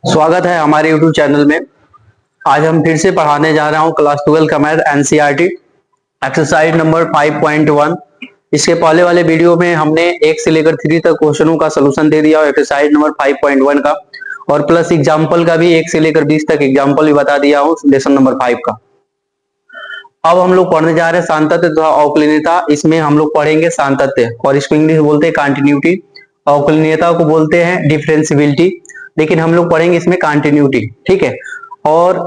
स्वागत है हमारे YouTube चैनल में। आज हम फिर से पढ़ाने जा रहा हूँ क्लास 12 का मैथ एनसीईआरटी एक्सरसाइज नंबर 5.1। इसके पहले वाले वीडियो में हमने 1 से लेकर 3 तक क्वेश्चनों का सलूशन दे दिया और एक्सरसाइज नंबर 5.1 का और प्लस एग्जाम्पल का भी 1 से लेकर 20 तक एग्जाम्पल भी बता दिया हूँ लेसन नंबर 5 का। अब हम लोग पढ़ने जा रहे हैं सांतत्य तथा अवकलनीयता। इसमें हम लोग पढ़ेंगे सांतत्य और इसको इंग्लिश बोलते हैं कंटिन्यूटी, अवकलनीयता को बोलते हैं डिफरेंशियबिलिटी, लेकिन हम लोग पढ़ेंगे इसमें कंटिन्यूटी। ठीक है, और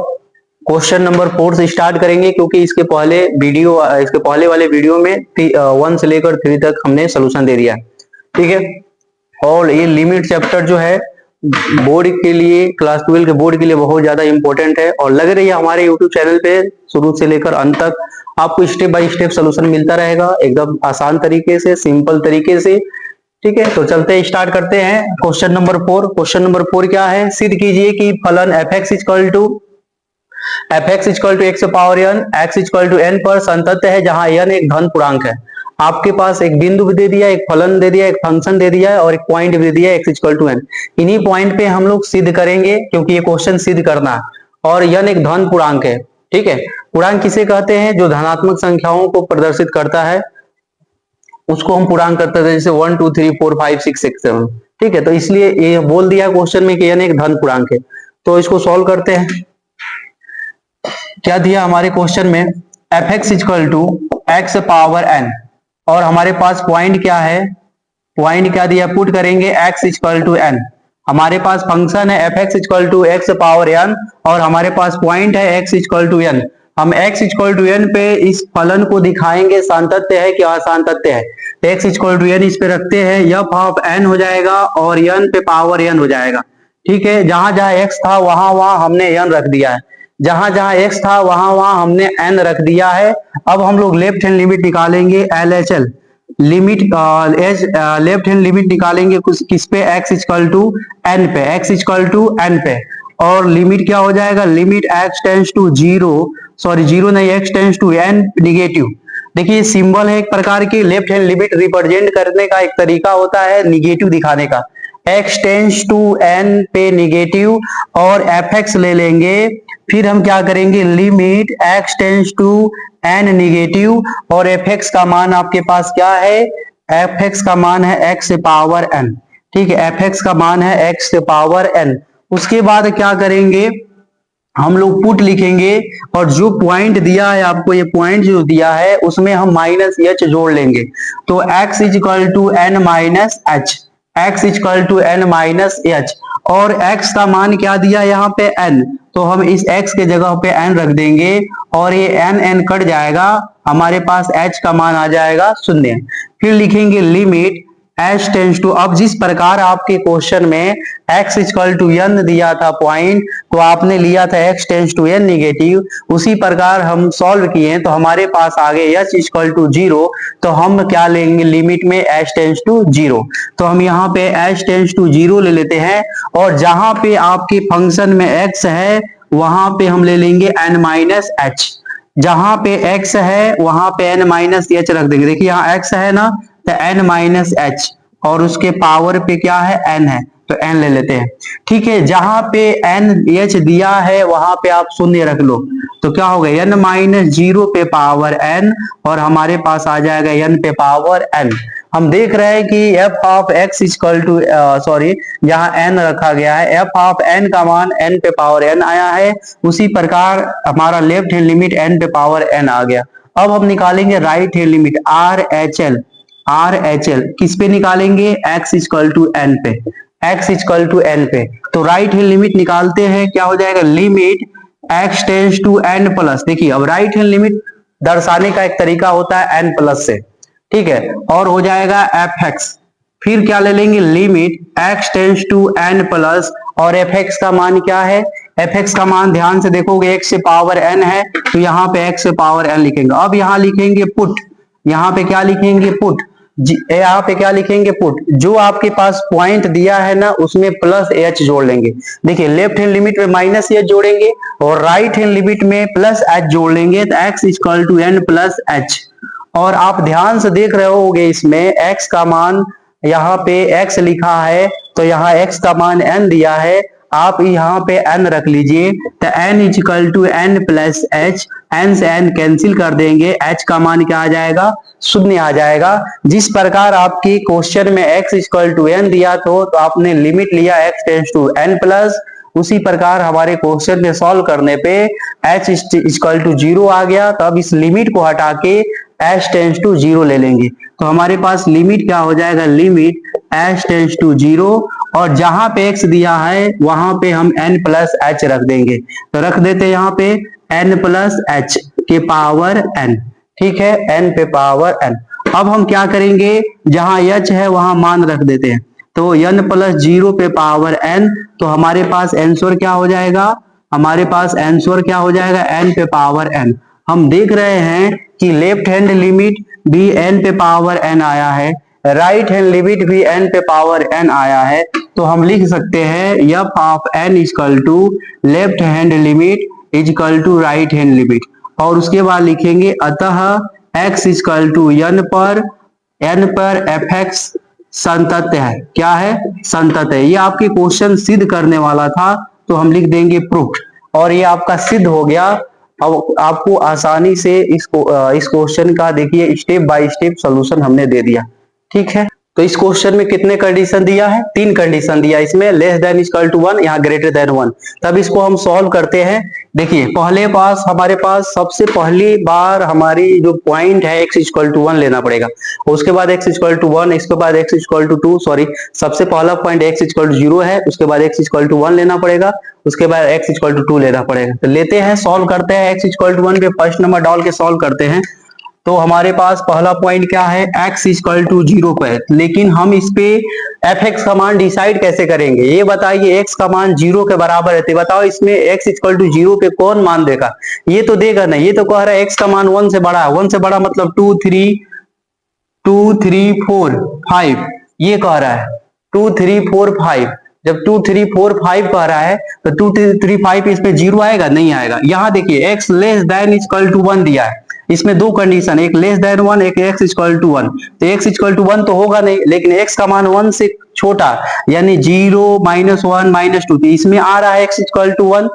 क्वेश्चन नंबर 4 से स्टार्ट करेंगे क्योंकि इसके पहले वाले वीडियो में 1 से लेकर 3 तक हमने सोल्यूशन दे दिया है। ठीक है, और ये लिमिट चैप्टर जो है बोर्ड के लिए, क्लास 12 के बोर्ड के लिए बहुत ज्यादा इंपॉर्टेंट है और लग रही है हमारे यूट्यूब चैनल पे शुरू से लेकर अंत तक आपको स्टेप बाय स्टेप सोल्यूशन मिलता रहेगा, एकदम आसान तरीके से, सिंपल तरीके से। ठीक है, तो चलते हैं, स्टार्ट करते हैं क्वेश्चन नंबर 4। क्वेश्चन नंबर 4 क्या है? सिद्ध कीजिए कि फलन f(x) x power n, x n पर संतत्य है जहां n एक धन पूर्णांक है। आपके पास एक बिंदु भी दे दिया, एक फलन दे दिया, एक फंक्शन दे दिया है और एक पॉइंट भी दे दिया x n। इन्हीं पॉइंट पे हम लोग सिद्ध करेंगे क्योंकि ये क्वेश्चन सिद्ध करना है और n एक धन पूर्णांक है। ठीक है, पूर्णांक किसे कहते हैं? जो धनात्मक संख्याओं को प्रदर्शित करता है उसको हम पूर्णांक करते हैं, जैसे 1 2 3 4 5 6 7। ठीक है, तो इसलिए ये बोल दिया क्वेश्चन में कि n एक धन पूर्णांक है। तो इसको सॉल्व करते हैं। क्या दिया हमारे क्वेश्चन में? f(x) x पावर n और हमारे पास पॉइंट क्या है? पॉइंट क्या दिया? पुट करेंगे x n। हमारे पास फंक्शन है f(x) x पावर n और हमारे पास पॉइंट है x n। हम x n पे इस फलन को दिखाएंगे सांतत्य है कि असांतत्य है। x n इस पे रखते हैं, f ऑफ n हो जाएगा और n पे पावर n हो जाएगा। ठीक है, जहां जहां x था वहां वहां हमने n रख दिया है, जहां जहां x था वहां वहां हमने n रख दिया है। अब हम लोग लेफ्ट हैंड लिमिट निकालेंगे, LHL limit, left hand limit निकालेंगे किस पे? x n पे, x n पे। और लिमिट क्या हो जाएगा? Limit x tends to zero, sorry zero नहीं, x tends to n negative. देखिए सिंबल है एक प्रकार की, लेफ्ट हैंड लिमिट रिप्रेजेंट करने का एक तरीका होता है निगेटिव दिखाने का। x टेंस टू n पे निगेटिव और fx ले लेंगे, फिर हम क्या करेंगे? Limit x tends to n negative और fx का मान आपके पास क्या है? fx का मान है x पावर n। ठीक है, fx का मान है x पावर n। उसके बाद क्या करेंगे? हम लोग पुट लिखेंगे और जो पॉइंट दिया है आपको, ये पॉइंट जो दिया है उसमें हम माइनस h जोड़ लेंगे। तो x n minus h, x n minus h और x का मान क्या दिया यहाँ पे? n, तो हम इस x के जगह पे n रख देंगे और ये n कट जाएगा, हमारे पास h का मान आ जाएगा 0। फिर लिखेंगे लिमिट h टेंस टू, अब जिस प्रकार आपके क्वेश्चन में x n दिया था पॉइंट, तो आपने लिया था x tends to n negative, उसी प्रकार हम सॉल्व किए तो हमारे पास आ गए h 0। तो हम क्या लेंगे लिमिट में? h tends to 0। तो हम यहाँ पे h टेंस टू 0 ले लेते हैं और जहां पे आपके फंक्शन में x है वहां पे हम ले लेंगे n माइनस h। जहां पे x है वहां पे n माइनस h रख देंगे। देखिए यहाँ x है ना, तो n माइनस h और उसके पावर पे क्या है? n है, तो n ले लेते हैं। ठीक है, जहां पे n h दिया है वहां पे आप शून्य रख लो, तो क्या होगा? n माइनस 0 पे पावर n और हमारे पास आ जाएगा n पे पावर n। हम देख रहे हैं कि f ऑफ x सॉरी यहाँ n रखा गया है, f ऑफ n का मान n पे पावर n आया है, उसी प्रकार हमारा लेफ्ट हैंड लिमिट n पे पावर n आ गया। अब हम निकालेंगे राइट हैंड लिमिट RHL किस पे निकालेंगे? x n पे, x n पे। तो राइट हैंड लिमिट निकालते हैं, क्या हो जाएगा? Limit x tends to n plus, देखिए अब राइट हैंड लिमिट दर्शाने का एक तरीका होता है n प्लस से। ठीक है, और हो जाएगा fx। फिर क्या ले लेंगे? Limit x tends to n plus और fx का मान क्या है? fx का मान ध्यान से देखोगे x से पावर n है, तो यहाँ पे x से पावर n लिखेंगे। अब यहाँ लिखेंगे पुट, यहाँ पे क्या लिखेंगे? पुट, यहाँ पे क्या लिखेंगे? पुट। जो आपके पास पॉइंट दिया है ना उसमें प्लस h जोड़ लेंगे। देखिए लेफ्ट हैंड लिमिट में माइनस h जोड़ेंगे और राइट हैंड लिमिट में प्लस h जोड़ लेंगे, तो x n प्लस h। और आप ध्यान से देख रहे होगे इसमें x का मान यहाँ पे x लिखा है, तो यहाँ x का मान n दिया है आप यहाँ पे n रख लीजिए, तो n equal to n plus h, n से n कैंसिल कर देंगे, h का मान क्या आ जाएगा, शून्य आ जाएगा। जिस प्रकार आपकी क्वेश्चन में x इक्वल टू n दिया तो आपने लिमिट लिया x tends to n plus, उसी प्रकार हमारे क्वेश्चन में सॉल्व करने पे h इक्वल टू 0 आ गया। तो अब इस लिमिट को हटा के h टेंस टू 0 ले लेंगे, तो हमारे पास लिमिट क्या हो जाएगा, लिमिट h टेंस टू 0, और जहां पे x दिया है वहां पे हम n प्लस h रख देंगे। तो रख देते हैं यहाँ पे n प्लस h के पावर n, ठीक है, n पे पावर n। अब हम क्या करेंगे, जहां h है वहां मान रख देते हैं, तो n प्लस 0 पे पावर n, तो हमारे पास आंसर क्या हो जाएगा, हमारे पास आंसर क्या हो जाएगा, n पे पावर n। हम देख रहे हैं कि लेफ्ट हैंड लिमिट भी n पे पावर n आया है, राइट हैंड लिमिट भी n पे पावर n आया है, तो हम लिख सकते हैं f of n equal to left hand limit equal to right hand limit, और उसके बाद लिखेंगे अतः x इक्वल टू n पर fx संतत है, क्या है, संतत है। ये आपके क्वेश्चन सिद्ध करने वाला था, तो हम लिख देंगे प्रूफ, और ये आपका सिद्ध हो गया। अब आपको आसानी से इस क्वेश्चन का देखिए स्टेप बाय स्टेप सॉल्यूशन हमने दे दिया, ठीक है। तो इस क्वेश्चन में कितने कंडीशन दिया है, 3 कंडीशन दिया, इसमें लेस देन इक्वल टू 1, यहाँ ग्रेटर देन 1। तब इसको हम सॉल्व करते हैं। देखिए पहले पास हमारे पास सबसे पहली बार हमारी जो पॉइंट है x इक्वल टू 1 लेना पड़ेगा, उसके बाद x इक्वल टू 1, इसके बाद x इक्वल टू 2, सॉरी सबसे पहला पॉइंट x इक्वल टू 0 है, उसके बाद x इक्वल टू 1 लेना पड़ेगा, उसके बाद x इक्वल टू 2 लेना पड़ेगा। तो लेते हैं, सॉल्व करते हैं, x इक्वल टू 1 पे फर्स्ट नंबर डाल के सॉल्व करते हैं। तो हमारे पास पहला पॉइंट क्या है, x इक्वल टू 0 पर, लेकिन हम इस पे fx का मान डिसाइड कैसे करेंगे, ये बताइए। x का मान 0 के बराबर है, तो बताओ इसमें x इक्वल टू 0 पे कौन मान देगा, ये तो देगा नहीं, ये तो कह रहा है x का मान 1 से बड़ा है, 1 से बड़ा मतलब 2 3 4 5, ये कह रहा है 2 3 4 5। जब 2 3 4 5 कह रहा है तो 2 3 5 इसमें 0 आएगा, नहीं आएगा। यहाँ देखिए x less than equal to 1 दिया है, इसमें 2 कंडीशन, एक लेस देन 1, एक x इक्वल टू 1। तो x इक्वल टू 1 तो होगा नहीं, लेकिन x का मान 1 से छोटा, यानी 0 -1 -2, तो इसमें आ रहा है x इक्वल टू 1,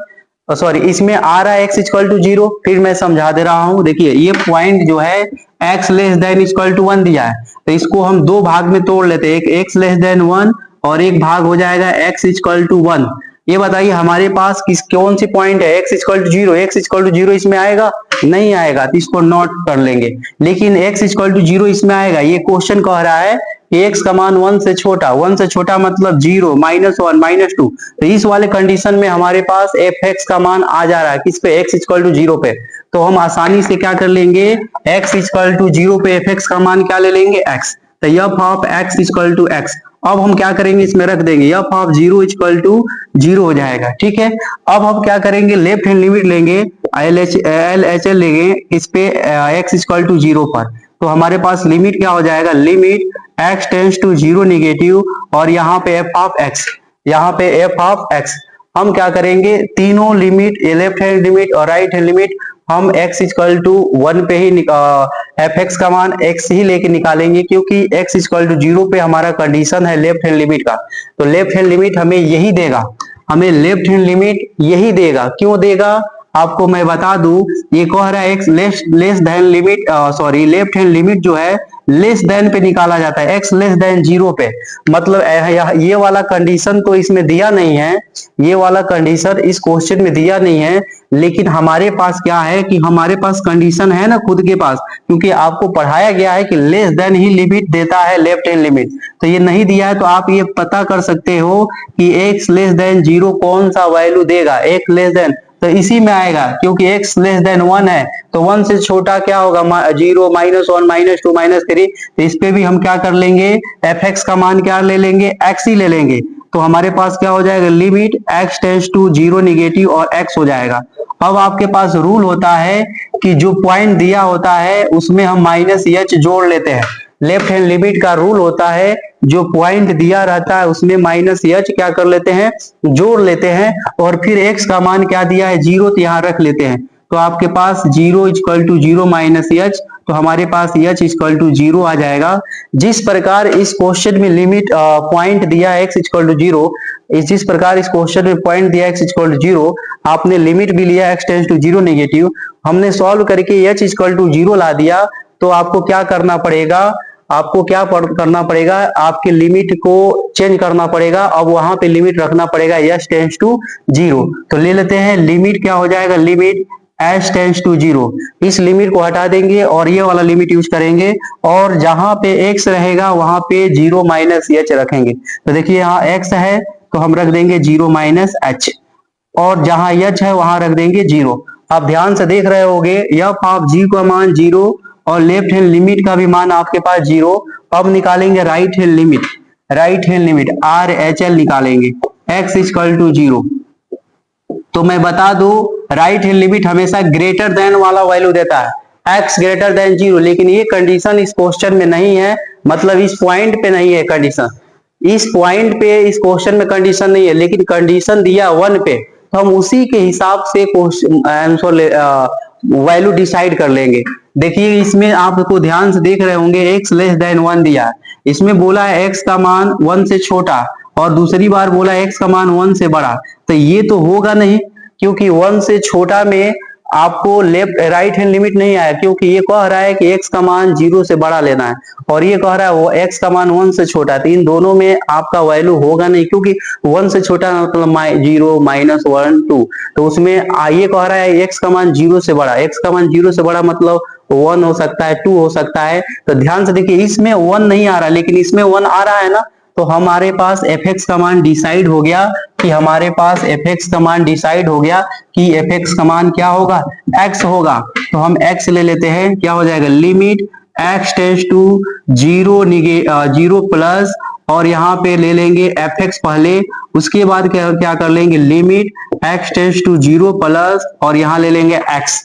सॉरी इसमें आ रहा है x इक्वल टू 0। फिर मैं समझा दे रहा हूं, देखिए ये पॉइंट जो है x less than equal to 1 दिया है, तो इसको हम 2 भाग में तोड़ लेते हैं, एक x लेस देन 1 और एक भाग हो जाएगा x इक्वल टू 1। ये बताइए हमारे पास कौन सी पॉइंट है, x equal to 0, x equal to 0 इसमें आएगा, नहीं आएगा, तो इसको नोट कर लेंगे। लेकिन x इक्वल टू 0 इसमें आएगा, ये क्वेश्चन कह रहा है कि x का मान 1 से छोटा, 1 से छोटा मतलब 0 -1 -2, तो इस वाले कंडीशन में हमारे पास fx का मान आ जा रहा है किस पे, x इक्वल टू 0 पे। तो हम आसानी से क्या कर लेंगे, x इक्वल टू 0 पे fx का मान क्या ले लेंगे, x, तो f of x equal to x। अब हम क्या करेंगे, इसमें रख देंगे f ऑफ 0 इक्वल टू 0 हो जाएगा, ठीक है। अब हम क्या करेंगे, लेफ्ट हैंड लिमिट लेंगे, LHL लेंगे इस पे x इक्वल टू 0 पर, तो हमारे पास लिमिट क्या हो जाएगा, limit x tends to 0 negative, और यहाँ पे f ऑफ x, यहाँ पे f ऑफ x। हम क्या करेंगे, तीनों लिमिट, लेफ्ट हैंड लिमिट और राइट हैंड लिमिट, हम x इक्वल टू 1 पे ही fx का मान x ही लेके निकालेंगे, क्योंकि x इक्वल टू 0 पे हमारा कंडीशन है लेफ्ट हैंड लिमिट का, तो लेफ्ट हैंड लिमिट हमें यही देगा, हमें लेफ्ट हैंड लिमिट यही देगा। क्यों देगा आपको मैं बता दूं, ये कह रहा है x less then limit, sorry left hand limit जो है लेस देन पे निकाला जाता है, x लेस देन 0 पे, मतलब ये वाला कंडीशन तो इसमें दिया नहीं है, ये वाला कंडीशन इस क्वेश्चन में दिया नहीं है, लेकिन हमारे पास क्या है कि हमारे पास कंडीशन है ना खुद के पास, क्योंकि आपको पढ़ाया गया है कि लेस देन ही लिमिट देता है लेफ्ट हैंड लिमिट, तो ये नहीं दिया है, तो आप ये पता कर सकते हो कि x लेस देन 0 कौन सा वैल्यू देगा, x लेस देन, तो इसी में आएगा, क्योंकि x लेस देन 1 है, तो 1 से छोटा क्या होगा, 0 -1 -2 -3, तो इस पे भी हम क्या कर लेंगे, fx का मान क्या ले लेंगे, x ही ले लेंगे, तो हमारे पास क्या हो जाएगा, limit x tends to 0 negative और x हो जाएगा। अब आपके पास रूल होता है कि जो पॉइंट दिया होता है उसमें हम -h जोड़ लेते हैं, लेफ्ट हैंड लिमिट का रूल होता है, जो पॉइंट दिया रहता है उसमें -h क्या कर लेते हैं, जोड़ लेते हैं, और फिर x का मान क्या दिया है 0, तो यहाँ रख लेते हैं, तो आपके पास 0 इक्वल टू 0 माइनस एच, तो हमारे पास एच इक्वल टू 0 आ जाएगा। जिस प्रकार इस क्वेश्चन में लिमिट पॉइंट दिया है एक्स इक्वल टू 0, जिस प्रकार इस क्वेश्चन में पॉइंट दिया एक्स इक्वल टू 0, आपने लिमिट भी लिया एक्स टेंस टू 0 नेगेटिव, हमने सॉल्व करके एच इक्वल टू 0 ला दिया। तो आपको क्या करना पड़ेगा, आपको क्या करना पड़ेगा, आपके लिमिट को चेंज करना पड़ेगा। अब वहां पे लिमिट रखना पड़ेगा एच टेंस टू 0। तो ले लेते हैं, लिमिट क्या हो जाएगा, लिमिट एच टेंस टू 0। इस लिमिट को हटा देंगे और ये वाला लिमिट यूज करेंगे, और जहां पे x रहेगा वहां पे 0 माइनस एच रखेंगे। तो देखिए यहाँ x है तो हम रख देंगे 0 माइनस एच, और जहां h है वहां रख देंगे 0। आप ध्यान से देख रहे होंगे, एफ ऑफ जी का मान 0 और लेफ्ट हैंड लिमिट का भी मान आपके पास 0। अब निकालेंगे right hand limit, right hand limit R H L निकालेंगे, x इक्वल टू 0। तो मैं बता दूं, राइट हैंड लिमिट हमेशा ग्रेटर देन वाला वैल्यू देता है, x ग्रेटर देन 0, लेकिन ये कंडीशन इस क्वेश्चन में नहीं है, मतलब इस पॉइंट पे नहीं है कंडीशन, इस पॉइंट पे इस क्वेश्चन में कंडीशन नहीं है, लेकिन कंडीशन दिया 1 पे, तो हम उसी के हिसाब से आंसर वैल्यू डिसाइड कर लेंगे। देखिए इसमें आपको ध्यान से देख रहे होंगे x लेस देन 1 दिया है, इसमें बोला है x का मान 1 से छोटा, और दूसरी बार बोला x का मान 1 से बड़ा। तो ये तो होगा नहीं, क्योंकि 1 से छोटा में आपको लेफ्ट राइट हैंड लिमिट नहीं आया, क्योंकि ये कह रहा है कि x का मान 0 से बड़ा लेना है, और ये कह रहा है वो x का मान 1 से छोटा। तो इन दोनों में आपका वैल्यू होगा नहीं, क्योंकि 1 से छोटा मतलब 0 माइनस 1 2, तो उसमें ये कह रहा है x का मान 0 से बड़ा, x का मान 0 से बड़ा मतलब 1 हो सकता है, 2 हो सकता है। तो ध्यान से देखिए, इसमें 1 नहीं आ रहा, लेकिन इसमें 1 आ रहा है ना, तो हमारे पास fx का मान डिसाइड हो गया, कि हमारे पास fx का मान डिसाइड हो गया कि fx का मान क्या होगा, x होगा। तो हम x ले लेते हैं, क्या हो जाएगा, limit x tends to 0 plus, और यहाँ पे ले लेंगे fx पहले, उसके बाद क्या कर लेंगे, limit x tends to 0 plus, और यहाँ ले लेंगे x।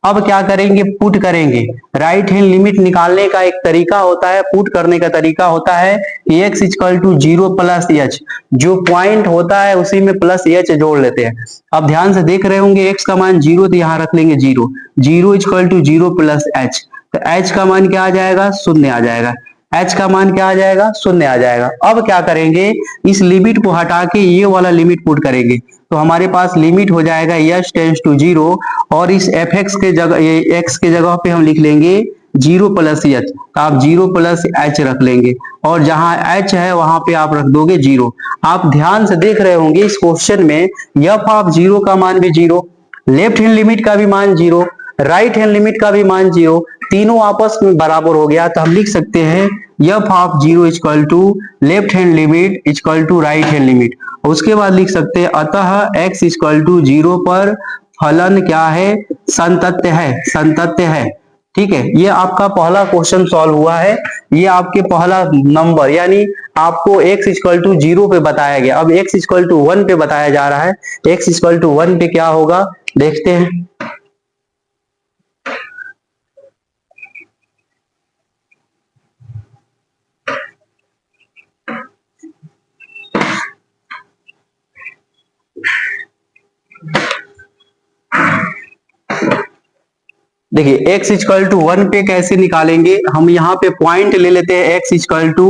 अब क्या करेंगे, पुट करेंगे। राइट हैंड लिमिट निकालने का एक तरीका होता है, पुट करने का तरीका होता है कि x equal to 0 plus h, जो पॉइंट होता है उसी में प्लस एच जोड़ लेते हैं। अब ध्यान से देख रहे होंगे, x का मान 0, तो यहाँ रख लेंगे 0, 0 इक्वल टू 0 प्लस एच, तो h का मान क्या आ जाएगा, 0 आ जाएगा, h का मान क्या आ जाएगा, 0 आ जाएगा। अब क्या करेंगे, इस लिमिट को हटा के ये वाला लिमिट पुट करेंगे, तो हमारे पास लिमिट हो जाएगा h टेंस टू 0, और इस fx के जगह x के जगह पे हम लिख लेंगे 0 प्लस एच, तो आप 0 प्लस एच रख लेंगे, और जहां h है वहां पे आप रख दोगे 0। आप ध्यान से देख रहे होंगे इस क्वेश्चन में f ऑफ 0 का मान भी 0, लेफ्ट हैंड लिमिट का भी मान 0, राइट हैंड लिमिट का भी मान 0, तीनों आपस में बराबर हो गया। तो हम लिख सकते हैं f of 0 equal to left hand limit equal to right hand limit. उसके बाद लिख सकते हैं अतः x इक्वल टू 0 पर फलन क्या है, संतत्य है, संतत्य है। ठीक है, ये आपका पहला क्वेश्चन सॉल्व हुआ है, ये आपके पहला नंबर, यानी आपको x इक्वल टू 0 पे बताया गया, अब x इक्वल टू 1 पे बताया जा रहा है। x इक्वल टू 1 पे क्या होगा देखते हैं। देखिए x इक्वल टू 1 पे कैसे निकालेंगे, हम यहाँ पे पॉइंट ले लेते हैं x equal to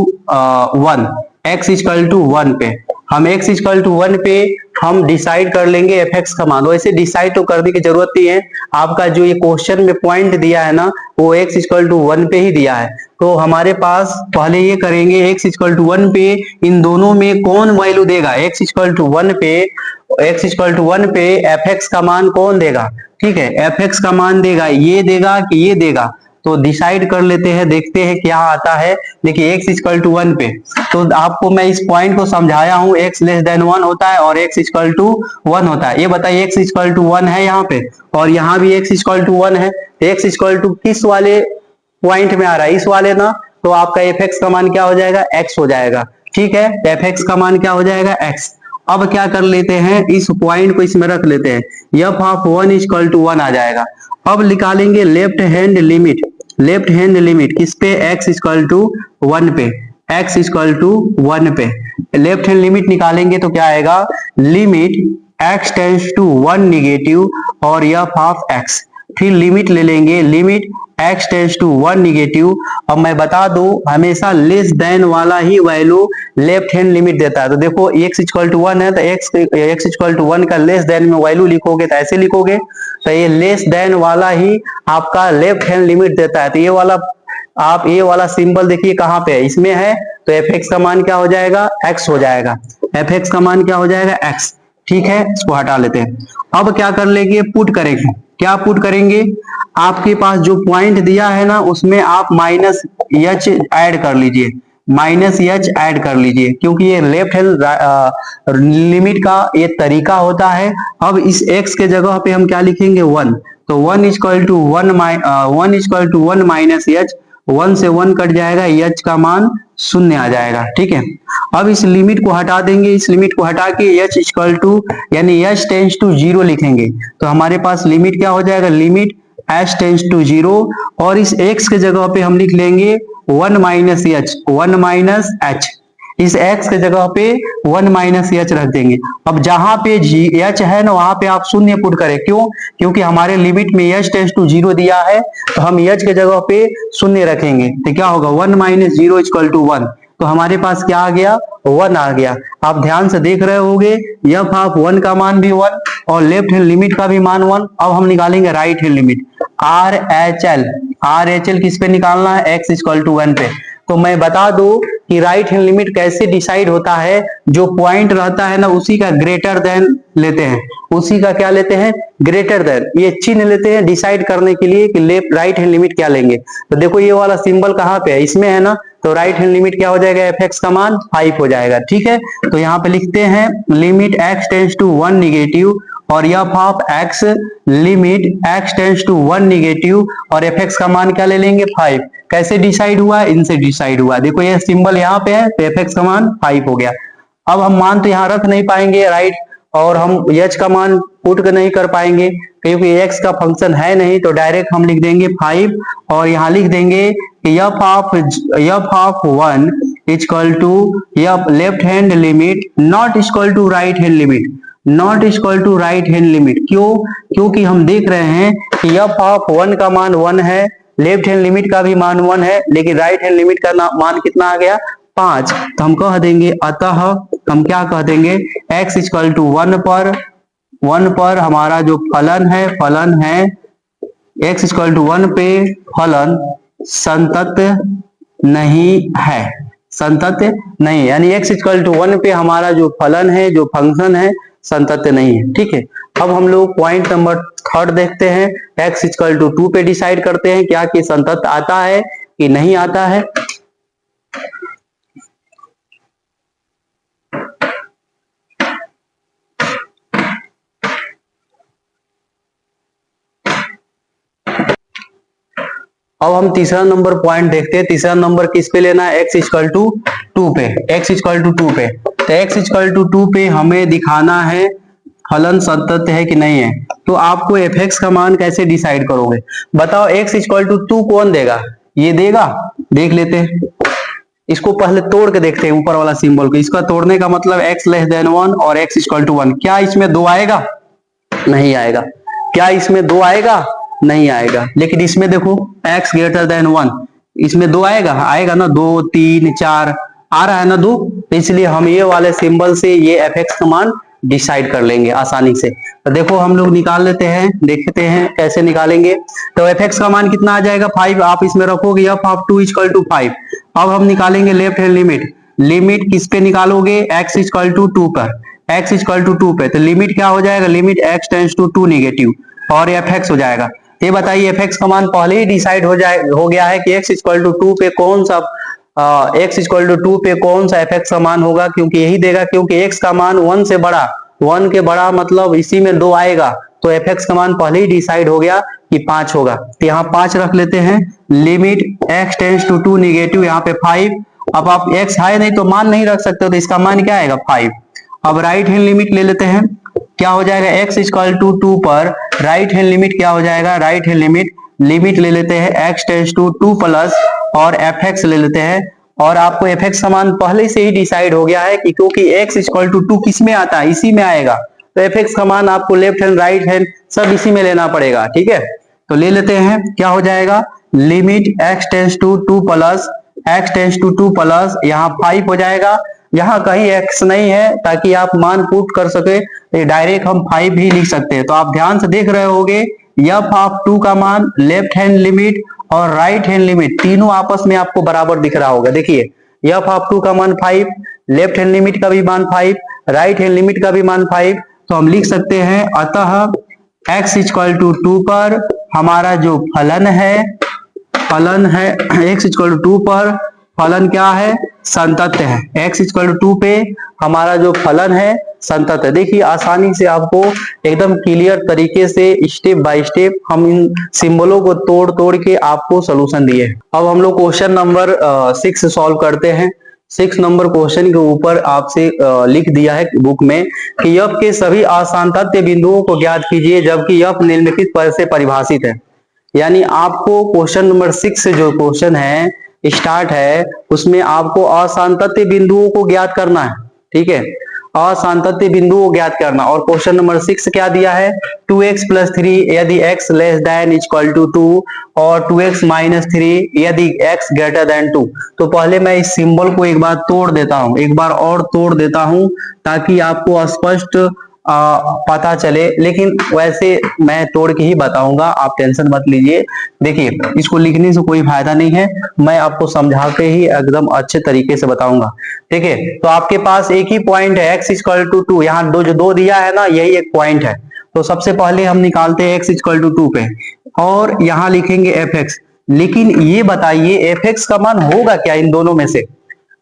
1, x equal to 1 पे हम x इक्वल टू 1 पे हम डिसाइड कर लेंगे fx का मान। वैसे डिसाइड तो करने की जरूरत नहीं है, आपका जो ये क्वेश्चन में पॉइंट दिया है ना, वो x इक्वल टू 1 पे ही दिया है। तो हमारे पास पहले ये करेंगे, x इक्वल टू 1 पे इन दोनों में कौन वैल्यू देगा, x इक्वल टू 1 पे, x इक्वल टू 1 पे fx का मान कौन देगा, ठीक है, fx का मान देगा, ये देगा कि ये देगा, तो डिसाइड कर लेते हैं, देखते हैं क्या आता है। देखिए x इक्वल टू 1 पे, तो आपको मैं इस पॉइंट को समझाया हूं, x लेस देन 1 होता है और x इक्वल टू 1 होता है। ये बताइए x इक्वल टू 1 है यहाँ पे, और यहाँ भी x इक्वल टू 1 है, x इक्वल टू किस वाले पॉइंट में आ रहा है, इस वाले ना, तो आपका fx का मान क्या हो जाएगा, x हो जाएगा। ठीक है, fx का मान क्या हो जाएगा, x। अब क्या कर लेते हैं, इस पॉइंट को इसमें रख लेते हैं, f ऑफ 1 इक्वल टू 1 आ जाएगा। अब निकालेंगे left hand limit, left hand limit किस पे, x इक्वल टू 1 पे, x इक्वल टू 1 पे लेफ्ट हैंड लिमिट निकालेंगे तो क्या आएगा, limit x tends to 1 negative, और एफ ऑफ एक्स। फिर लिमिट ले लेंगे, limit x tends to 1 negative. अब मैं बता दूं हमेशा लेस देन वाला ही वैल्यू लेफ्ट हैंड लिमिट देता है। तो देखो x इक्वल टू 1 है तो x इक्वल टू 1 का लेस देन में वैल्यू लिखोगे तो ऐसे लिखोगे, तो ये लेस देन वाला ही आपका लेफ्ट हैंड लिमिट देता है। तो ये वाला आप ये वाला सिंबल देखिए कहाँ पे है, इसमें है, तो एफ एक्स का मान क्या हो जाएगा, x हो जाएगा। एफ एक्स का मान क्या हो जाएगा, x। ठीक है, इसको हटा लेते हैं। अब क्या कर लेंगे, पुट करेंगे। क्या पुट करेंगे, आपके पास जो पॉइंट दिया है ना उसमें आप माइनस एच ऐड कर लीजिए, माइनस एच ऐड कर लीजिए, क्योंकि ये लेफ्ट हैंड लिमिट का ये तरीका होता है। अब इस x के जगह पे हम क्या लिखेंगे, 1। तो 1 इक्वल टू 1 माइनस एच, 1 से 1 कट जाएगा, एच का मान 0 आ जाएगा। ठीक है, अब इस लिमिट को हटा देंगे, इस लिमिट को हटा के एच इक्वल टू यानी एच टेंस टू 0 लिखेंगे, तो हमारे पास लिमिट क्या हो जाएगा, लिमिट एच टेंस टू 0, और इस x के जगह पे हम लिख लेंगे 1 माइनस एच, 1 माइनस एच। इस x के जगह पे 1 माइनस एच रख देंगे। अब जहां पे एच है ना वहां पे आप शून्य पुट करें, क्यों, क्योंकि हमारे लिमिट में एच टेंस टू 0 दिया है, तो हम एच के जगह पे शून्य रखेंगे, तो क्या होगा, 1 माइनस 0 इक्वल टू 1। तो हमारे पास क्या आ गया, 1 आ गया। आप ध्यान से देख रहे होगे एफ ऑफ 1 का मान भी 1 और लेफ्ट हैंड लिमिट का भी मान 1। अब हम निकालेंगे right hand limit, R H L किस पे निकालना है, x इक्वल टू 1 पे। तो मैं बता दूं कि राइट हैंड लिमिट कैसे डिसाइड होता है, जो पॉइंट रहता है ना उसी का ग्रेटर देन लेते हैं, उसी का क्या लेते हैं, ग्रेटर देन, ये चिन्ह लेते हैं डिसाइड करने के लिए कि लेफ्ट राइट हैंड लिमिट क्या लेंगे। तो देखो ये वाला सिंबल कहाँ पे है, इसमें है ना, तो राइट हैंड लिमिट क्या हो जाएगा, एफ एक्स का मान 5 हो जाएगा। ठीक है, तो यहाँ पे लिखते हैं limit x tends to 1 negative और f of x, limit x tends to 1 negative और एफ एक्स का मान क्या ले लेंगे, 5। कैसे डिसाइड हुआ, इनसे डिसाइड हुआ। देखो ये सिंबल यहाँ पे है तो एफ एक्स का मान 5 हो गया। अब हम मान तो यहाँ रख नहीं पाएंगे राइट, और हम एच का मान पुट नहीं कर पाएंगे क्योंकि एक्स का फंक्शन है नहीं, तो डायरेक्ट हम लिख देंगे 5 और यहाँ लिख देंगे f of 1 equal to f left hand limit not equal to right hand limit, not equal to right hand limit. क्यों, क्योंकि हम देख रहे हैं कि एफ ऑफ 1 का मान 1 है, लेफ्ट हैंड लिमिट का भी मान 1 है, लेकिन राइट हैंड लिमिट का मान कितना आ गया, 5। तो हम कह देंगे अतः हम क्या कह देंगे, x इक्वल टू 1 पर हमारा जो फलन है x इक्वल टू 1 पे फलन संतत नहीं है, संतत नहीं, यानी x इक्वल टू 1 पे हमारा जो फलन है, जो फंक्शन है, संतत नहीं है। ठीक है, अब हम लोग पॉइंट नंबर 3 देखते हैं, x इक्वल टू 2 पे डिसाइड करते हैं क्या कि संतत आता है कि नहीं आता है। अब हम तीसरा नंबर पॉइंट देखते हैं। तीसरा नंबर किस पे लेना है, x इक्वल टू 2 पे, x इक्वल टू 2 पे। तो x इक्वल टू 2 पे हमें दिखाना है फलन संतत है कि नहीं है। तो आपको एफ एक्स का मान कैसे डिसाइड करोगे, बताओ। x इक्वल टू 2 कौन देगा, ये देगा, देख लेते हैं। इसको पहले तोड़ के देखते हैं ऊपर वाला सिंबल को। इसका तोड़ने का मतलब x लेस देन 1 और x इक्वल टू 1। क्या इसमें 2 आएगा, नहीं आएगा। क्या इसमें 2 आएगा, नहीं आएगा। लेकिन इसमें देखो x ग्रेटर देन 1, इसमें 2 आएगा, आएगा ना, 2 3 4 आ रहा है ना 2, तो इसलिए हम ये वाले सिंबल से ये एफ एक्स का मान डिसाइड कर लेंगे आसानी से। तो देखो हम लोग निकाल लेते हैं, देखते हैं कैसे निकालेंगे। तो एफ एक्स का मान कितना आ जाएगा, 5। आप इसमें रखोगे एफ ऑफ 2 इक्वल टू 5। अब हम निकालेंगे लेफ्ट हैंड लिमिट। लिमिट किस पे निकालोगे, x इक्वल टू 2 पर, x इक्वल टू 2 पे। तो लिमिट क्या हो जाएगा, limit x tends to 2 negative और एफ एक्स हो जाएगा। ये बताइए एफ एक्स का मान पहले ही डिसाइड हो गया है कि x इक्वल टू 2 पे कौन सा x इक्वल टू 2 पे कौन सा एफ एक्स का मान होगा, क्योंकि यही देगा, क्योंकि x का मान 1 से बड़ा, 1 के बड़ा मतलब इसी में 2 आएगा, तो एफ एक्स का मान पहले ही डिसाइड हो गया कि 5 होगा। तो यहाँ 5 रख लेते हैं। Limit x tends to 2 negative, यहाँ पे 5। अब आप x है नहीं तो मान नहीं रख सकते, तो इसका मान क्या आएगा, 5। अब राइट हैंड लिमिट ले लेते हैं, क्या हो जाएगा, x इक्वल टू 2 पर राइट हैंड लिमिट क्या हो जाएगा, राइट हैंड लिमिट ले लेते हैं x टेंस टू 2 प्लस और एफ एक्स ले लेते हैं। और आपको एफ एक्स का मान पहले से ही डिसाइड हो गया है कि क्योंकि x इक्वल टू 2 किस में आता है, इसी में आएगा, तो एफ एक्स का मान आपको लेफ्ट हैंड राइट हैंड सब इसी में लेना पड़ेगा। ठीक है, तो ले लेते हैं, क्या हो जाएगा, limit x tends to 2 plus x tends to 2 plus यहाँ 5 हो जाएगा। यहाँ कहीं x नहीं है ताकि आप मान पुट कर सके, डायरेक्ट हम 5 ही लिख सकते हैं। तो आप ध्यान से देख रहे होगे एफ ऑफ 2 का मान लेफ्ट हैंड लिमिट और राइट हैंड लिमिट तीनों आपस में आपको बराबर दिख रहा होगा। देखिए एफ ऑफ 2 का मान 5, लेफ्ट हैंड लिमिट का भी मान 5, राइट हैंड लिमिट का भी मान 5। तो हम लिख सकते हैं अतः x इक्वल टू 2 पर हमारा जो फलन है x इक्वल टू 2 पर फलन क्या है, संतत्य है। x इक्वल टू 2 पे हमारा जो फलन है संतत्य है। देखिए आसानी से आपको एकदम क्लियर तरीके से स्टेप बाय स्टेप हम इन सिंबलों को तोड़ तोड़ के आपको सोल्यूशन दिए। अब हम लोग क्वेश्चन नंबर 6 सॉल्व करते हैं। 6 नंबर क्वेश्चन के ऊपर आपसे लिख दिया है बुक में कि f के सभी असांतत्य बिंदुओं को ज्ञात कीजिए जबकि f निम्नलिखित पद से परिभाषित है। यानी आपको क्वेश्चन नंबर 6 से जो क्वेश्चन है स्टार्ट है उसमें आपको असांतत्य बिंदुओं को ज्ञात करना है। ठीक है, असांतत्य बिंदुओं को ज्ञात करना। और क्वेश्चन नंबर 6 क्या दिया है, 2x प्लस 3 यदि x less than equal to 2 और 2x माइनस 3 यदि x ग्रेटर देन 2। तो पहले मैं इस सिंबल को एक बार तोड़ देता हूं, एक बार और तोड़ देता हूं ताकि आपको स्पष्ट पता चले, लेकिन वैसे मैं तोड़ के ही बताऊंगा, आप टेंशन मत लीजिए। देखिए इसको लिखने से कोई फायदा नहीं है, मैं आपको समझा के ही एकदम अच्छे तरीके से बताऊंगा। ठीक है, तो आपके पास एक ही पॉइंट है x इक्वल टू 2, यहाँ जो दो दिया है ना यही एक पॉइंट है। तो सबसे पहले हम निकालते हैं x इक्वल टू 2 पे और यहाँ लिखेंगे एफ एक्स। लेकिन ये बताइए एफ एक्स का मान होगा क्या, इन दोनों में से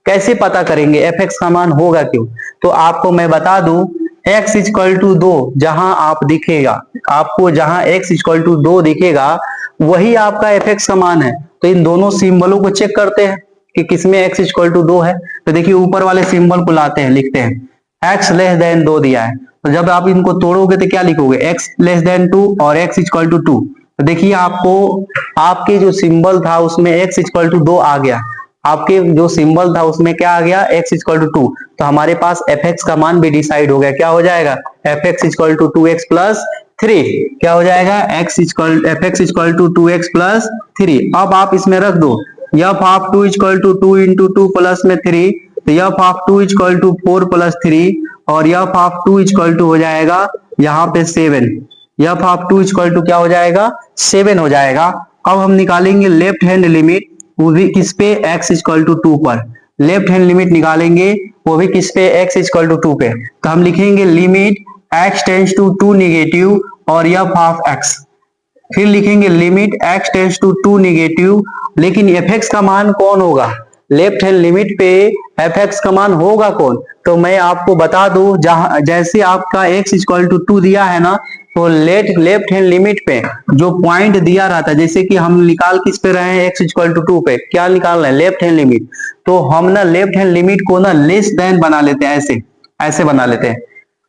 कैसे पता करेंगे एफ एक्स का मान होगा क्यों। तो आपको मैं बता दूं x इक्वल टू 2 जहां आप दिखेगा, आपको जहां x इक्वल टू 2 दिखेगा वही आपका एफ एक्स का मान है। तो इन दोनों सिंबलों को चेक करते हैं कि किसमें x इक्वल टू 2 है। तो देखिए ऊपर वाले सिंबल को लाते हैं, लिखते हैं x लेस देन 2 दिया है। तो जब आप इनको तोड़ोगे तो क्या लिखोगे, x लेस देन 2 और x इक्वल टू 2। तो देखिए आपको आपके जो सिंबल था उसमें x इक्वल टू 2 आ गया, आपके जो सिंबल था उसमें क्या आ गया, x इक्वल टू 2। तो हमारे पास एफ एक्स का मान भी डिसाइड हो गया, क्या हो जाएगा, f x equal to 2x plus 3। क्या हो जाएगा, f x equal to 2x plus 3। अब आप इसमें रख दो f of 2 equal to 2 into 2 plus में 3, तो f of 2 equal to 4 plus 3 और एफ ऑफ 2 इक्वल टू हो जाएगा यहाँ पे 7। एफ ऑफ 2 इक्वल टू क्या हो जाएगा, 7 हो जाएगा। अब हम निकालेंगे लेफ्ट हैंड लिमिट, वो भी किस पे, x इक्वल टू 2 पर। लेफ्ट हैंड लिमिट निकालेंगे वो भी किस पे, x इक्वल टू 2 पे। तो हम लिखेंगे limit x tends to 2 negative और f ऑफ x। फिर लिखेंगे limit x tends to 2 negative, लेकिन एफ एक्स का मान कौन होगा, लेफ्ट हैंड लिमिट पे एफ एक्स का मान होगा कौन। तो मैं आपको बता दूं जहां जैसे आपका x इक्वल टू 2 दिया है ना, तो लेफ्ट हैंड लिमिट पे जो पॉइंट दिया रहता है, जैसे कि हम निकाल किस पे रहे हैं, x इक्वल टू 2 पे, क्या निकालना है, लेफ्ट हैंड लिमिट। तो हम ना लेफ्ट हैंड लिमिट को ना लेस देन बना लेते हैं, ऐसे बना लेते हैं।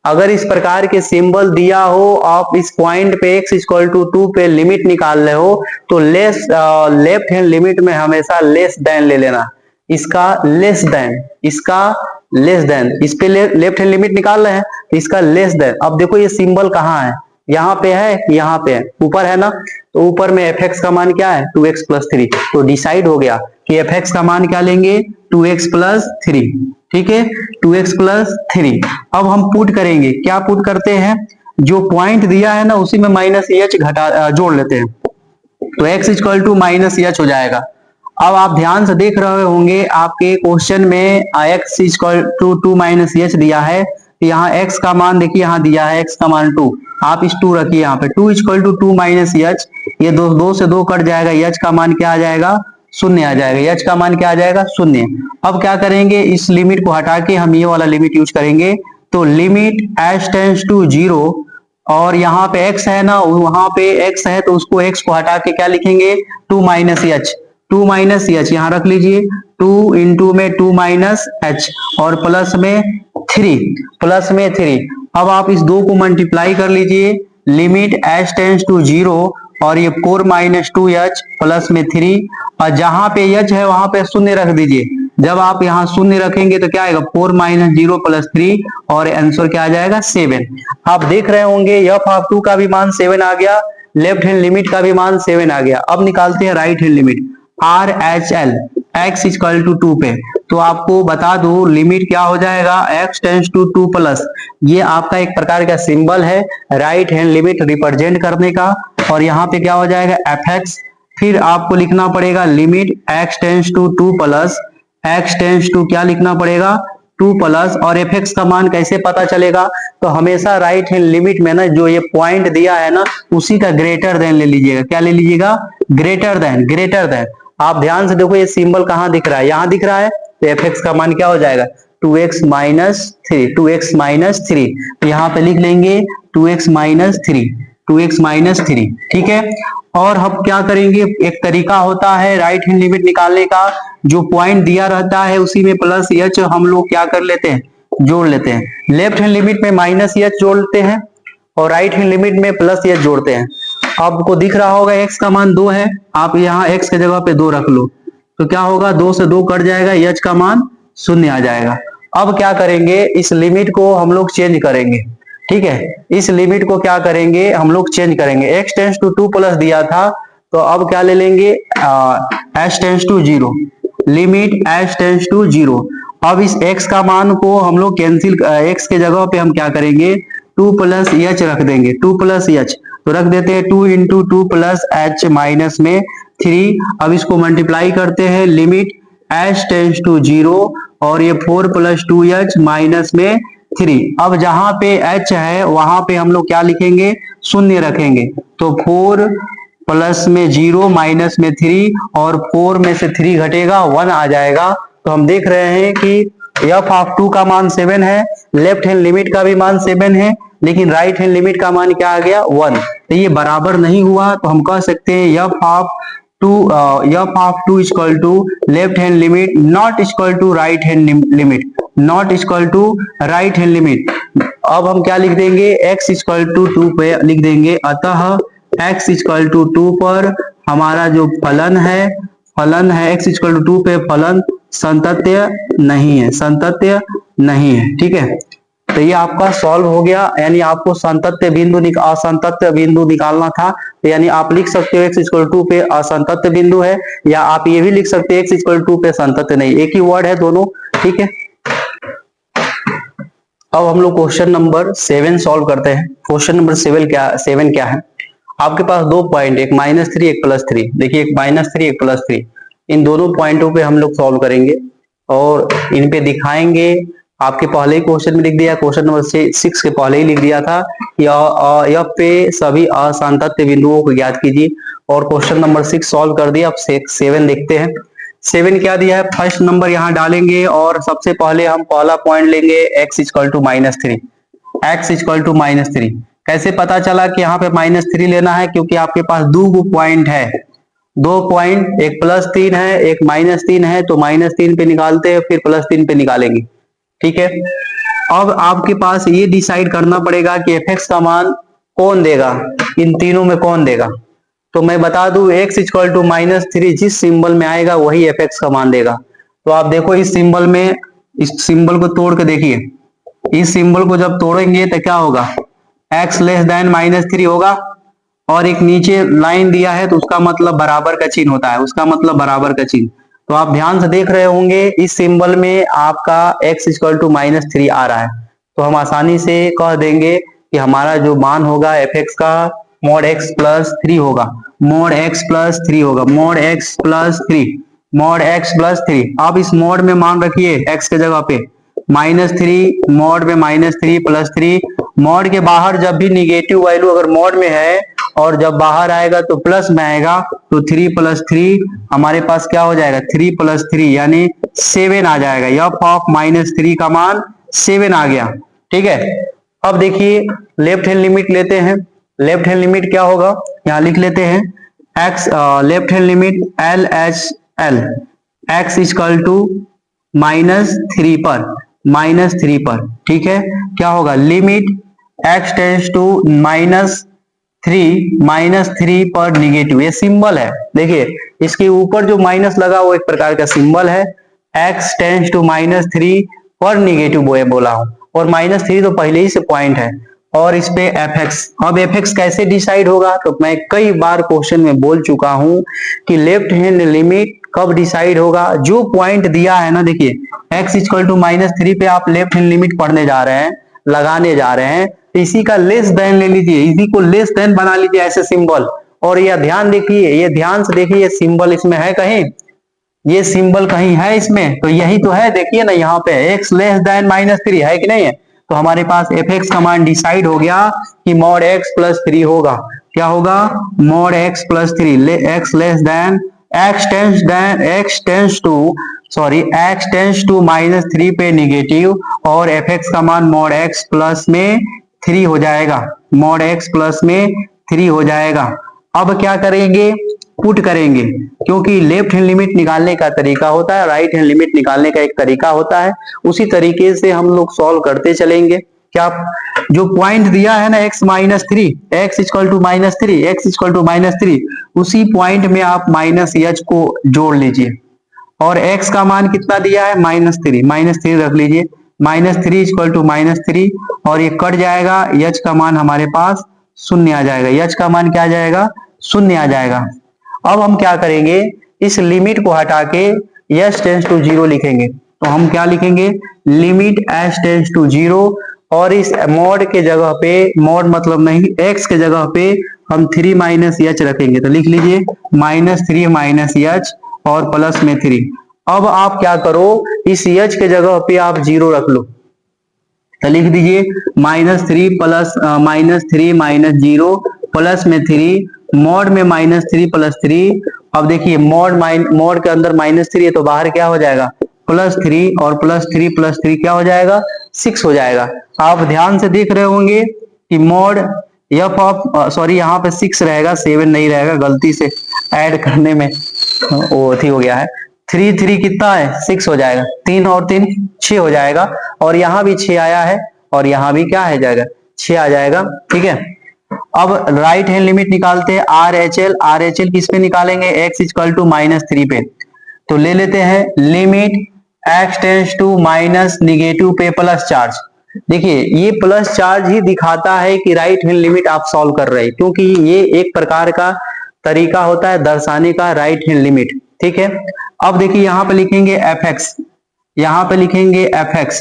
अगर इस प्रकार के सिंबल दिया हो, आप इस पॉइंट पे x इक्वल टू 2 पे लिमिट निकाल रहे हो, तो लेफ्ट हैंड लिमिट में हमेशा लेस देन ले लेना, इसका लेस देन, इसका लेस देन, इस पे लेफ्ट हैंड लिमिट निकाल रहे हैं, इसका लेस देन। अब देखो ये सिंबल कहाँ है, यहाँ पे है, यहाँ पे है, ऊपर है ना, तो ऊपर में एफ एक्स का मान क्या है, 2x प्लस 3। तो डिसाइड हो गया कि एफ एक्स का मान क्या लेंगे, 2x प्लस 3। ठीक है, 2x प्लस 3। अब हम पुट करेंगे, क्या पुट करते हैं, जो पॉइंट दिया है ना उसी में माइनस एच जोड़ लेते हैं, तो x equal to minus h हो जाएगा। अब आप ध्यान से देख रहे होंगे आपके क्वेश्चन में x equal to 2 minus h दिया है, यहाँ x का मान देखिए, यहाँ दिया है x का मान 2, आप इस 2 रखिए यहाँ पे, 2 इक्वल टू 2 माइनस एच, ये दो से 2 कट जाएगा, एच का मान क्या आ जाएगा, 0 आ जाएगा, एच का मान क्या आ जाएगा, 0। अब क्या करेंगे, इस लिमिट को हटा के हम ये वाला लिमिट यूज करेंगे। तो लिमिट h टेंस टू 0 और यहाँ पे x है ना, वहां पे x है तो उसको x को हटा के क्या लिखेंगे, 2 माइनस एच, 2 माइनस एच यहाँ रख लीजिए, 2 इंटू में 2 माइनस एच और प्लस में 3, प्लस में 3। अब आप इस 2 को मल्टीप्लाई कर लीजिए, लिमिट h टेंस टू 0 और ये 4 माइनस 2h प्लस में 3, और जहां पे h है वहां पे 0 रख दीजिए, जब आप यहाँ शून्य रखेंगे तो क्या आएगा 4 माइनस 0 प्लस 3 और आंसर क्या आ जाएगा 7। आप देख रहे होंगे एफ ऑफ 2 का भी मान 7 आ गया, लेफ्ट हैंड लिमिट का भी मान 7 आ गया। अब निकालते हैं right hand limit R H L x equal to 2 पे। तो आपको बता दो लिमिट क्या हो जाएगा x टेंस टू 2 प्लस, ये आपका एक प्रकार का सिंबल है राइट हैंड लिमिट रिप्रेजेंट करने का, और यहाँ पे क्या हो जाएगा fx। फिर आपको लिखना पड़ेगा limit x tends to 2 plus, x tends to क्या लिखना पड़ेगा 2 प्लस, और fx का मान कैसे पता चलेगा, तो हमेशा राइट हैंड लिमिट में ना जो ये पॉइंट दिया है ना उसी का ग्रेटर देन ले लीजिएगा। क्या ले लीजिएगा ग्रेटर देन, ग्रेटर देन। आप ध्यान से देखो ये सिंबल कहाँ दिख रहा है, यहाँ दिख रहा है, तो fx का मान क्या हो जाएगा 2x माइनस 3, 2x माइनस 3। यहाँ पे लिख लेंगे 2x माइनस 3, 2x माइनस 3, ठीक है। और हम क्या करेंगे, एक तरीका होता है राइट हैंड लिमिट निकालने का, जो पॉइंट दिया रहता है उसी में प्लस एच हम लोग क्या कर लेते हैं जोड़ लेते हैं। लेफ्ट हैंड लिमिट में माइनस एच जोड़ते हैं और राइट हैंड लिमिट में प्लस एच जोड़ते हैं। आपको दिख रहा होगा x का मान 2 है, आप यहाँ x के जगह पे 2 रख लो तो क्या होगा 2 से 2 कट जाएगा, h का मान 0 आ जाएगा। अब क्या करेंगे इस लिमिट को हम लोग चेंज करेंगे, ठीक है। इस लिमिट को क्या करेंगे हम लोग चेंज करेंगे, x टेंस टू 2 प्लस दिया था तो अब क्या ले लेंगे h tends to 0, limit h tends to 0। अब इस x का मान को हम लोग कैंसिल, x के जगह पे हम क्या करेंगे 2 प्लस एच रख देंगे, 2 प्लस एच तो रख देते हैं 2 इंटू 2 प्लस एच माइनस में 3। अब इसको मल्टीप्लाई करते हैं लिमिट h टेंस टू 0 और ये 4 प्लस 2h माइनस में 3। अब जहां पे h है वहां पे हम लोग क्या लिखेंगे शून्य रखेंगे, तो 4 प्लस में 0 माइनस में 3 और 4 में से 3 घटेगा 1 आ जाएगा। तो हम देख रहे हैं कि f ऑफ 2 का मान 7 है, लेफ्ट हैंड लिमिट का भी मान 7 है, लेकिन राइट हैंड लिमिट का मान क्या आ गया 1। तो ये बराबर नहीं हुआ, तो हम कह सकते हैं f of 2 equal to left hand limit not equal to right hand limit, not equal to right hand limit. अब हम क्या लिख देंगे x इक्वल टू 2 पे लिख देंगे, अतः x इक्वल टू 2 पर हमारा जो फलन है x इक्वल टू 2 पे फलन संतत्य नहीं है, संतत्य नहीं है, ठीक है। तो ये आपका सॉल्व हो गया, यानी आपको संतत्य बिंदु असंतत्य बिंदु निकालना था। तो यानी आप लिख सकते हो x इक्वल टू पे असंतत्य बिंदु है, या आप ये भी लिख सकते हो x इक्वल टू पे संतत्य नहीं, एक ही वर्ड है दोनों, ठीक है। अब हम लोग क्वेश्चन नंबर 7 सॉल्व करते हैं। क्वेश्चन नंबर 7 क्या है, आपके पास 2 पॉइंट, एक -3 एक +3। देखिए एक -3 एक +3, इन दोनों पॉइंटों पे हम लोग सॉल्व करेंगे और इन पे दिखाएंगे। आपके पहले ही क्वेश्चन में लिख दिया, क्वेश्चन नंबर 6 के पहले ही लिख दिया था कि यह पे सभी असंतत्य बिंदुओं को ज्ञात कीजिए, और क्वेश्चन नंबर 6 सॉल्व कर दिया। अब 7 देखते हैं। 7 क्या दिया है, फर्स्ट नंबर यहाँ डालेंगे और सबसे पहले हम पहला पॉइंट लेंगे x equal to -3, x equal to -3। कैसे पता चला कि यहाँ पे -3 लेना है, क्योंकि आपके पास 2 पॉइंट है, 2 पॉइंट, एक +3 है एक -3 है, तो -3 पे निकालते हैं फिर +3 पे निकालेंगे, ठीक है। अब आपके पास ये डिसाइड करना पड़ेगा कि fx का मान कौन देगा, इन तीनों में कौन देगा। तो मैं बता दूं x इक्वल टू -3 जिस सिंबल में आएगा वही fx का मान देगा। तो आप देखो इस सिंबल में, इस सिंबल को तोड़ के देखिए, इस सिंबल को जब तोड़ेंगे तो क्या होगा x लेस देन -3 होगा, और एक नीचे लाइन दिया है तो उसका मतलब बराबर का चिन्ह होता है, उसका मतलब बराबर का चिन्ह। तो आप ध्यान से देख रहे होंगे इस सिंबल में आपका x इक्वल टू -3 आ रहा है, तो हम आसानी से कह देंगे कि हमारा जो मान होगा fx का mod x प्लस 3 होगा, mod x प्लस 3 होगा, mod x plus 3, mod x plus 3। आप इस मोड में मान रखिए x के जगह पे -3, मोड में -3 प्लस 3। मोड के बाहर जब भी निगेटिव वैल्यू अगर मोड में है और जब बाहर आएगा तो प्लस में आएगा, तो 3 + 3 हमारे पास क्या हो जाएगा 3 + 3 यानी 7 आ जाएगा। f ऑफ -3 का मान 7 आ गया, ठीक है। अब देखिए लेफ्ट हैंड लिमिट लेते हैं, लेफ्ट हैंड लिमिट क्या होगा यहाँ लिख लेते हैं x, left hand limit LHL x equal to -3 पर, -3 पर, ठीक है। क्या होगा लिमिट x टेंस टू -3 पर निगेटिव, ये सिंबल है, देखिए इसके ऊपर जो माइनस लगा वो एक प्रकार का सिंबल है, x टेंस टू -3 पर निगेटिव बोला हूं, और -3 तो पहले ही से पॉइंट है, और इस पे fx। अब fx कैसे डिसाइड होगा, तो मैं कई बार क्वेश्चन में बोल चुका हूं कि लेफ्ट हैंड लिमिट कब डिसाइड होगा, जो पॉइंट दिया है ना, देखिए x इक्वल टू -3 पे आप लेफ्ट हैंड लिमिट पढ़ने जा रहे हैं, लगाने जा रहे हैं, तो इसी का लेस देन ले लीजिए, इसी को लेस देन बना लीजिए ऐसे सिंबल। और यह ध्यान देखिए, ये ध्यान से देखिए, सिंबल इसमें है कहीं, ये सिंबल कहीं है इसमें, तो यही तो है, देखिए ना यहाँ पे x लेस देन -3 है कि नहीं है, तो हमारे पास fx का मान डिसाइड हो गया कि मॉड x प्लस 3 होगा। क्या होगा, mod x plus 3, x less than x tends to -3 पे निगेटिव, और fx का मान मॉड x प्लस में 3 हो जाएगा, मॉड x प्लस में 3 हो जाएगा। अब क्या करेंगे, पुट करेंगे, क्योंकि लेफ्ट हैंड लिमिट निकालने का तरीका होता है, राइट हैंड लिमिट निकालने का एक तरीका होता है, उसी तरीके से हम लोग सॉल्व करते चलेंगे। क्या जो पॉइंट दिया है ना x -3, x equal to -3, x equal to -3, उसी पॉइंट में आप -h को जोड़ लीजिए, और x का मान कितना दिया है, -3 रख लीजिए, -3 इक्वल टू -3, और ये कट जाएगा, h का मान हमारे पास शून्य आ जाएगा, h का मान क्या आ जाएगा, शून्य आ जाएगा। अब हम क्या करेंगे, इस लिमिट को हटा के s टेंस टू 0 लिखेंगे, तो हम क्या लिखेंगे, लिमिट s टेंस टू 0, और इस मॉड के जगह पे, मॉड मतलब नहीं, x के जगह पे हम 3 -h रखेंगे, तो लिख लीजिए -3 -h और प्लस में 3। अब आप क्या करो, इस h के जगह पे आप 0 रख लो, तो लिख दीजिए -3 प्लस -3 -0 प्लस में 3, मॉड में -3 प्लस 3। अब देखिए मॉड के अंदर -3 है, तो बाहर क्या हो जाएगा, +3, और +3 + 3 क्या हो जाएगा, 6 हो जाएगा। आप ध्यान से देख रहे होंगे कि मॉड f ऑफ सॉरी यहाँ पे 6 रहेगा, 7 नहीं रहेगा, गलती से ऐड करने में वो हो गया है। 3 कितना है, 6 हो जाएगा, 3 और 3 6 हो जाएगा, और यहाँ भी 6 आया है, और यहाँ भी क्या है जाएगा, 6 आ जाएगा, ठीक है। अब राइट हैंड लिमिट निकालते हैं, RHL किस पे निकालेंगे, x इक्वल टू -3 पे, तो ले लेते हैं limit x tends to -negative पे प्लस चार्ज। देखिए ये प्लस चार्ज ही दिखाता है कि राइट हैंड लिमिट आप सॉल्व कर रहे हैं, क्योंकि ये एक प्रकार का तरीका होता है दर्शाने का राइट हैंड लिमिट, ठीक है। अब देखिए यहाँ पे लिखेंगे fx, यहाँ पे लिखेंगे fx।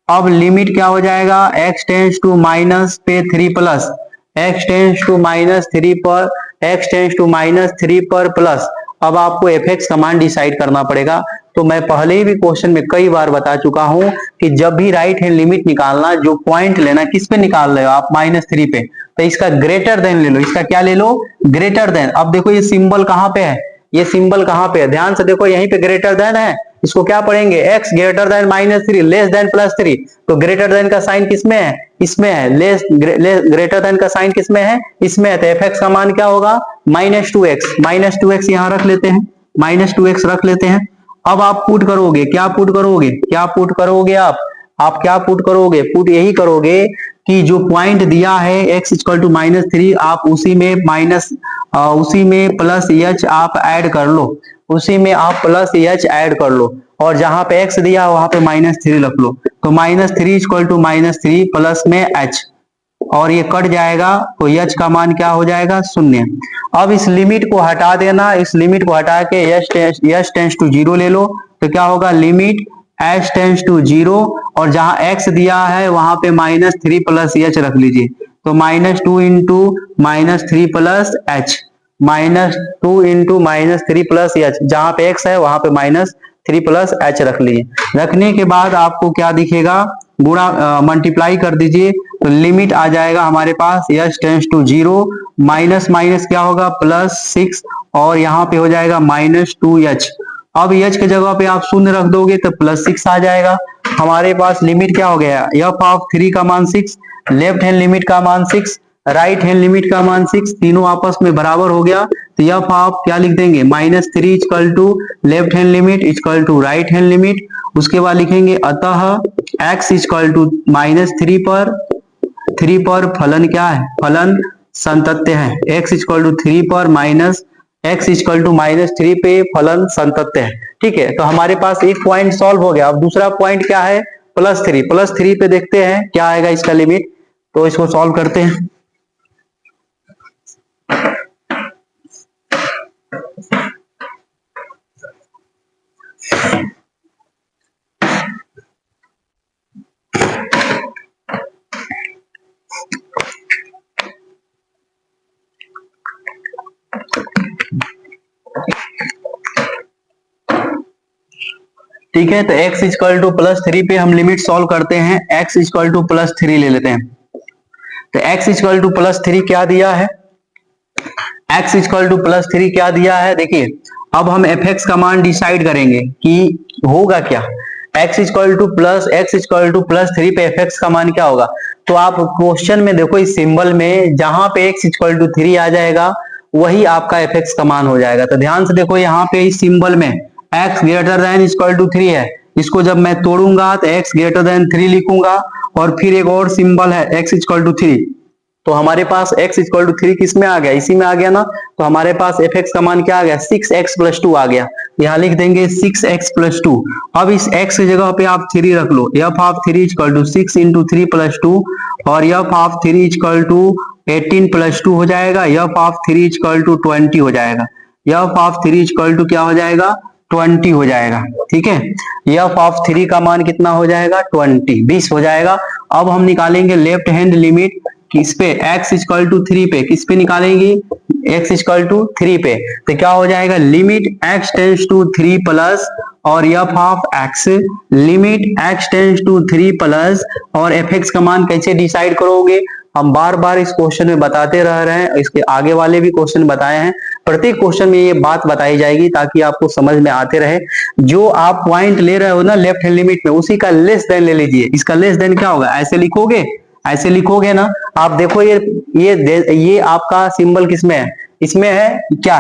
अब लिमिट क्या हो जाएगा, x टेंस टू माइनस पे 3 प्लस, x टेंस टू -3 पर, x टेंस टू -3 पर प्लस। अब आपको fx का मान डिसाइड करना पड़ेगा। तो मैं पहले ही भी क्वेश्चन में कई बार बता चुका हूं कि जब भी राइट हैंड लिमिट निकालना, जो पॉइंट लेना, किस पे निकाल रहे हो आप, -3 पे, तो इसका ग्रेटर देन ले लो, इसका क्या ले लो, ग्रेटर देन। अब देखो ये सिंबल कहां पे है, ये सिंबल कहां पे है, ध्यान से देखो, यहीं पे ग्रेटर देन है, इसको क्या पढ़ेंगे, x greater then -3 less than +3, तो ग्रेटर देन का साइन किसमें है, इसमें है, लेस ग्रेटर देन का साइन किसमें है, इसमें है, तो fx का मान क्या होगा, -2x यहां रख लेते हैं, -2x रख लेते हैं। अब आप पुट करोगे, क्या पुट करोगे, क्या पुट करोगे आप क्या पुट करोगे, पुट यही करोगे कि जो पॉइंट दिया है x इक्वल टू -3, आप उसी में प्लस h आप ऐड कर लो, उसी में आप प्लस h ऐड कर लो, और जहां पे x दिया वहां पे -3 रख लो, तो -3 इक्वल टू -3 प्लस में h, और ये कट जाएगा, तो h का मान क्या हो जाएगा, 0। अब इस लिमिट को हटा देना, इस लिमिट को हटा के h टेंस टू 0 ले लो, तो क्या होगा, लिमिट h टेंस टू 0, और जहां x दिया है वहां पे -3 प्लस h रख लीजिए, तो -2 into -3 plus h, -2 into -3 plus h, जहां पे x है वहां पे -3 प्लस h रख लीजिए। रखने के बाद आपको क्या दिखेगा, गुणा मल्टीप्लाई कर दीजिए, तो लिमिट आ जाएगा हमारे पास h tends to 0, minus minus क्या होगा, +6, और यहाँ पे हो जाएगा -2h। अब h के जगह पे आप शून्य रख दोगे तो +6 आ जाएगा। हमारे पास लिमिट क्या हो गया, f ऑफ 3 का मान 6, लेफ्ट हैंड लिमिट का मान 6, राइट हैंड लिमिट का मान 6, तीनों आपस में बराबर हो गया, तो f ऑफ क्या लिख देंगे, -3 equal to left hand limit equal to right hand limit. उसके बाद लिखेंगे अतः x इक्वल टू -3 पर फलन क्या है, फलन संतत्य है, x इक्वल टू 3 पर x इक्वल टू -3 पे फलन संतत्य है। ठीक है, तो हमारे पास एक पॉइंट सॉल्व हो गया। अब दूसरा पॉइंट क्या है, +3। +3 पे देखते हैं क्या आएगा इसका लिमिट, तो इसको सॉल्व करते हैं। ठीक है, तो x इक्वल टू +3 पे हम लिमिट सॉल्व करते हैं। x इक्वल टू +3 ले लेते हैं। तो x इक्वल टू +3 क्या दिया है, x इक्वल टू +3 क्या दिया है, देखिए अब हम fx का मान डिसाइड करेंगे कि होगा क्या। x इक्वल टू +3 पे fx का मान क्या होगा, तो आप क्वेश्चन में देखो इस सिंबल में जहां पे x इक्वल टू 3 आ जाएगा वही आपका fx का मान हो जाएगा। तो ध्यान से देखो यहाँ पे इस सिंबल में x greater than equal to 3 है, इसको जब मैं तोड़ूंगा तो x ग्रेटर देन 3 लिखूंगा, और फिर एक और सिंबल है x इक्वल टू 3, तो हमारे पास x इक्वल टू 3 किस में आ गया, इसी में आ गया ना। तो हमारे पास fx का मान क्या आ गया, 6x + 2 आ गया। यहाँ लिख देंगे 6x + 2। अब इस x की जगह पे आप 3 रख लो, f ऑफ 3 इक्वल टू 6 × 3 + 2, और f ऑफ 3 इक्वल टू 18 + 2 हो जाएगा, f ऑफ 3 इक्वल टू 20 हो जाएगा, f ऑफ 3 इक्वल टू क्या हो जाएगा, 20 हो जाएगा। ठीक है, f ऑफ 3 का मान कितना हो जाएगा, 20 हो जाएगा। अब हम निकालेंगे लेफ्ट हैंड लिमिट किस पे, x इक्वल टू 3 पे, किस पे निकालेंगे, x इक्वल टू 3 पे। तो क्या हो जाएगा, limit x tends to 3 plus और f of x, limit x tends to 3 plus और fx का मान कैसे डिसाइड करोगे, हम बार बार इस क्वेश्चन में बताते रह रहे हैं, इसके आगे वाले भी क्वेश्चन बताए हैं, प्रत्येक क्वेश्चन में ये बात बताई जाएगी ताकि आपको समझ में आते रहे। जो आप पॉइंट ले रहे हो ना लेफ्ट हैंड लिमिट में, उसी का लेस देन ले लीजिए। इसका लेस देन क्या होगा, ऐसे लिखोगे, ऐसे लिखोगे ना। आप देखो ये आपका सिंबल किसमें है, इसमें है, क्या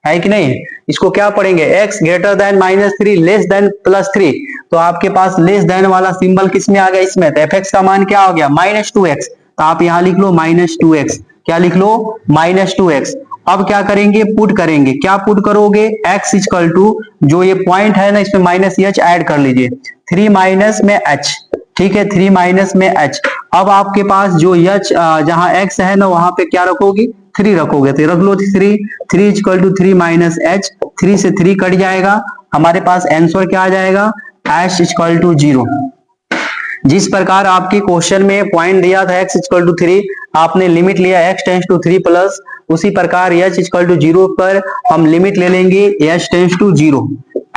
है कि नहीं। इसको क्या पढ़ेंगे, x greater then -3 less than +3, तो आपके पास लेस देन वाला सिंबल किसमें आ गया, इसमें। तो fx का मान क्या हो गया, -2x, तो आप यहाँ लिख लो -2x, क्या लिख लो, -2x। अब क्या करेंगे, पुट करेंगे, क्या पुट करोगे, x इक्वल टू जो ये पॉइंट है ना इसमें -h ऐड कर लीजिए, 3 माइनस में h, ठीक है, 3 माइनस में h। अब आपके पास जो h जहां x है ना वहां पे क्या रखोगे, 3 रखोगे, तो रख लो 3 इक्वल टू 3 माइनस h, 3 से 3 कट जाएगा, हमारे पास आंसर क्या आ जाएगा, h इक्वल टू 0। जिस प्रकार आपके क्वेश्चन में पॉइंट दिया था x इक्वल टू 3, आपने लिमिट लिया x टेंड्स टू 3 प्लस, उसी प्रकार h इक्वल टू 0 पर हम लिमिट ले लेंगे h tends to 0,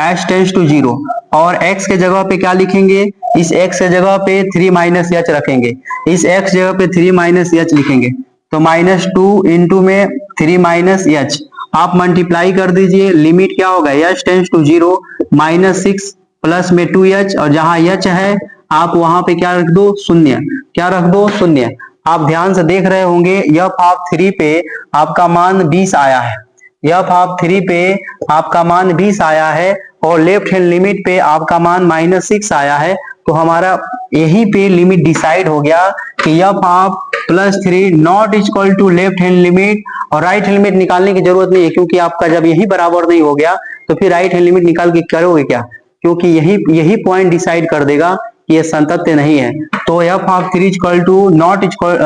h tends to 0, और x के जगह पे क्या लिखेंगे, इस x के जगह पे 3 माइनस h रखेंगे, इस x जगह पे 3 माइनस h लिखेंगे, तो -2 इंटू में 3 माइनस h, आप मल्टीप्लाई कर दीजिए, लिमिट क्या होगा, h टेंड्स टू 0, -6 प्लस में 2h, और जहां h है आप वहां पे क्या रख दो, 0, क्या रख दो, 0। आप ध्यान से देख रहे होंगे f ऑफ 3 पे आपका मान 20 आया है, f ऑफ 3 पे आपका मान 20 आया है, और लेफ्ट हैंड लिमिट पे आपका मान -6 आया है। तो हमारा यही पे लिमिट डिसाइड हो गया कि f of +3 not equal to left hand limit, और राइट हैंड लिमिट निकालने की जरूरत नहीं है, क्योंकि आपका जब यही बराबर नहीं हो गया तो फिर राइट हैंड लिमिट निकाल के करोगे क्या, क्योंकि यही पॉइंट डिसाइड कर देगा कि ये संतत्य नहीं है। तो f of 3 equal to not equal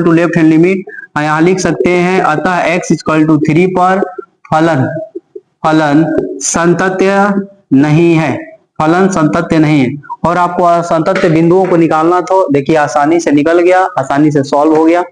to left hand limit, यहाँ लिख सकते हैं, अतः x इक्वल टू 3 पर फलन संतत्य नहीं है, फलन संतत्य नहीं है। और आपको संतत्य बिंदुओं को निकालना था, देखिए आसानी से निकल गया, आसानी से सॉल्व हो गया।